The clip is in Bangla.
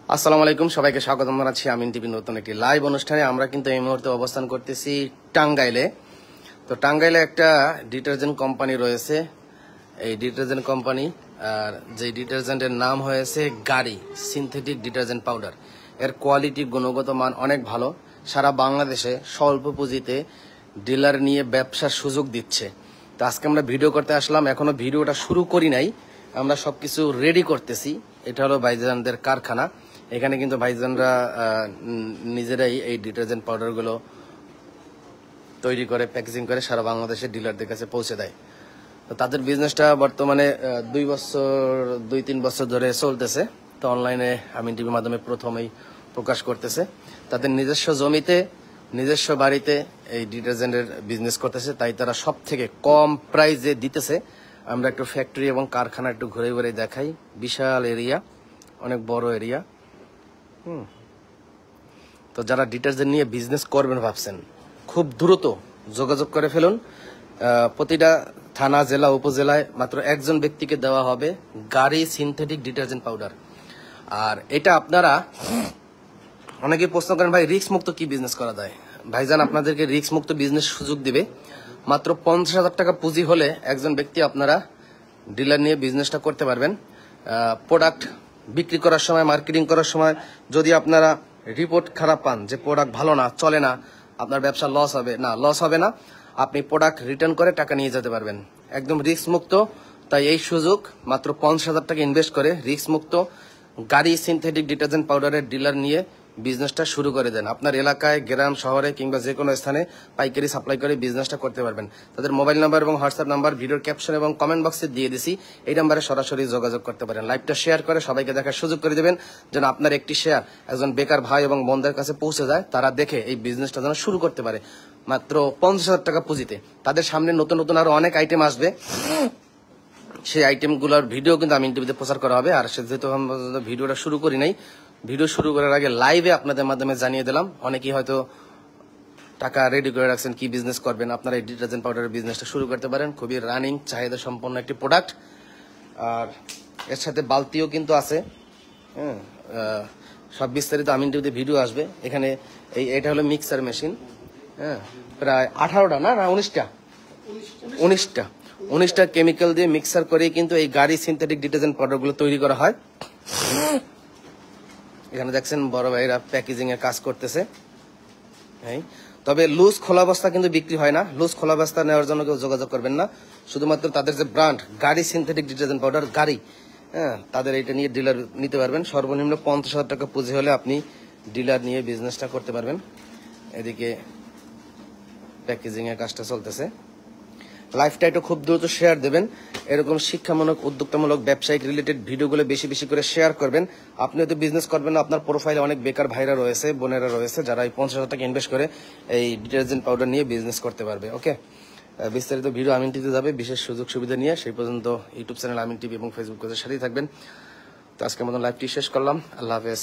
আসসালামু আলাইকুম, সবাইকে স্বাগতম জানাচ্ছি আমিন টিভি নতুন একটি লাইভ অনুষ্ঠানে। আমরা কিন্তু এই মুহূর্তে অবস্থান করতেছি টাঙ্গাইলে। তো টাঙ্গাইলে একটা ডিটারজেন্ট কোম্পানি রয়েছে। এই ডিটারজেন্ট কোম্পানি আর যে ডিটারজেন্টের নাম হয়েছে গাড়ি সিনথেটিক ডিটারজেন্ট পাউডার। এর কোয়ালিটি গুণগত মান অনেক ভালো। সারা বাংলাদেশে স্বল্প পুঁজিতে ডিলার নিয়ে ব্যবসার সুযোগ দিচ্ছে। তো আজকে আমরা ভিডিও করতে আসলাম, এখনো ভিডিওটা শুরু করি নাই, আমরা সবকিছু রেডি করতেছি। এটা হলো ভাইজানদের কারখানা। এখানে কিন্তু ভাইজানরা নিজেরাই এই ডিটারজেন্ট পাউডারগুলো তৈরি করে প্যাকেজিং করে সারা বাংলাদেশের ডিলারদের কাছে পৌঁছে দেয়। তো তাদের বিজনেসটা বর্তমানে 2-3 বছর ধরে চলতেছে। তো অনলাইনে আমিন টিভির মাধ্যমে প্রথমেই প্রকাশ করতেছে। তাদের নিজস্ব জমিতে নিজস্ব বাড়িতে এই ডিটারজেন্টের বিজনেস করতেছে, তাই তারা সব থেকে কম প্রাইসে দিতেছে। আমরা একটু ফ্যাক্টরি এবং কারখানা একটু ঘুরে ঘুরে দেখাই। বিশাল এরিয়া, অনেক বড় এরিয়া। তো যারা ডিটারজেন্ট নিয়ে বিজনেস করবেন ভাবছেন, খুব দ্রুত যোগাযোগ করে ফেলুন। প্রতিটা থানা, জেলা, উপজেলায় মাত্র একজন ব্যক্তিকে দেওয়া হবে গাড়ি সিনথেটিক ডিটারজেন্ট পাউডার। আর এটা আপনারা অনেকেই প্রশ্ন করেন, ভাই রিস্ক মুক্ত কি বিজনেস করা যায়? ভাইজান আপনাদেরকে রিস্ক মুক্ত বিজনেস সুযোগ দিবে। মাত্র 50,000 টাকা পুঁজি হলে একজন ব্যক্তি আপনারা ডিলার নিয়ে বিজনেসটা করতে পারবেন। প্রোডাক্ট বিক্রি করার সময়, মার্কেটিং করার সময় যদি আপনারা রিপোর্ট খারাপ পান যে প্রোডাক্ট ভালো না, চলে না, আপনার ব্যবসা লস হবে না, আপনি প্রোডাক্ট রিটার্ন করে টাকা নিয়ে যেতে পারবেন। একদম রিস্ক মুক্ত। তাই এই সুযোগ, মাত্র 50,000 টাকা ইনভেস্ট করে রিস্ক মুক্ত গাড়ি সিনথেটিক ডিটারজেন্ট পাউডারের ডিলার নিয়ে বিজনেসটা শুরু করে দেন। আপনার এলাকায়, গ্রাম, শহরে কিংবা যে কোনো স্থানে পাইকারি সাপ্লাই করে বিজনেসটা করতে পারবেন। তাদের মোবাইল নাম্বার এবং হোয়াটসঅ্যাপ নাম্বার ভিডিওর ক্যাপশন এবং কমেন্ট বক্সে দিয়ে দিছি। এই নাম্বারে সরাসরি যোগাযোগ করতে পারেন। লাইভটা শেয়ার করে সবাইকে দেখার সুযোগ করে দেবেন, যেন আপনার একটি শেয়ার একজন বেকার ভাই এবং বোনদের কাছে পৌঁছে যায়, তারা দেখে এই বিজনেসটা যেন শুরু করতে পারে। মাত্র 50,000 টাকা পুঁজিতে তাদের সামনে নতুন নতুন আরো অনেক আইটেম আসবে। সেই আইটেমগুলোর ভিডিও কিন্তু আমি টিভিতে প্রচার করা হবে। আর যেহেতু ভিডিওটা শুরু করি নাই, ভিডিও শুরু করার আগে লাইভে আপনাদের মাধ্যমে জানিয়ে দিলাম। অনেকেই হয়তো টাকা রেডি করে রাখছেন কি বিজনেস করবেন, আপনারা এই ডিটারজেন্ট পাউডারের বিজনেসটা শুরু করতে পারেন। খুবই রানিং, চাহিদা সম্পন্ন একটি প্রোডাক্ট। আর এর সাথে বালতিও কিন্তু আছে। সব বিস্তারিত আমিন টিভিতে ভিডিও আসবে। এখানে এটা হলো মিক্সার মেশিন। প্রায় 18টা না 19টা কেমিক্যাল দিয়ে মিক্সার করে কিন্তু এই গাড়ি সিনথেটিক ডিটারজেন্ট পাউডারগুলো তৈরি করা হয়। এখানে দেখছেন বড় ভাইরা প্যাকেজিং এর কাজ করতেছে। তবে লুজ খোলা অবস্থা কিন্তু বিক্রি হয় না। লুজ খোলা অবস্থা নেওয়ার জন্য কেউ যোগাযোগ করবেন না। শুধুমাত্র তাদের যে ব্র্যান্ড গাড়ি সিনথেটিক ডিটারজেন্ট পাউডার গাড়ি, তাদের এটা নিয়ে ডিলার নিতে পারবেন। সর্বনিম্ন 50,000 টাকা পুঁজি হলে আপনি ডিলার নিয়ে বিজনেসটা করতে পারবেন। এদিকে প্যাকেজিং এর কাজটা চলতেছে। লাইভটা একটু খুব দ্রুত শেয়ার দেবেন। এরকম শিক্ষামূলক, উদ্যোক্তামূলক, ব্যবসায়িক রিলেটেড ভিডিওগুলো বেশি বেশি করে শেয়ার করবেন। আপনি হয়তো বিজনেস করবেন না, আপনার প্রোফাইলে অনেক বেকার ভাইরা রয়েছে, বোনেরা রয়েছে, যারা এই 50,000 টাকা ইনভেস্ট করে এই ডিটারজেন্ট পাউডার নিয়ে বিজনেস করতে পারবে। ওকে, বিস্তারিত ভিডিও আমিন টিভিতে যাবে বিশেষ সুযোগ সুবিধা নিয়ে। সেই পর্যন্ত ইউটিউব চ্যানেল আমিন টিভি এবং ফেসবুক পেজের সাথেই থাকবেন। তো আজকের মতন লাইভটি শেষ করলাম। আল্লাহ হাফেজ।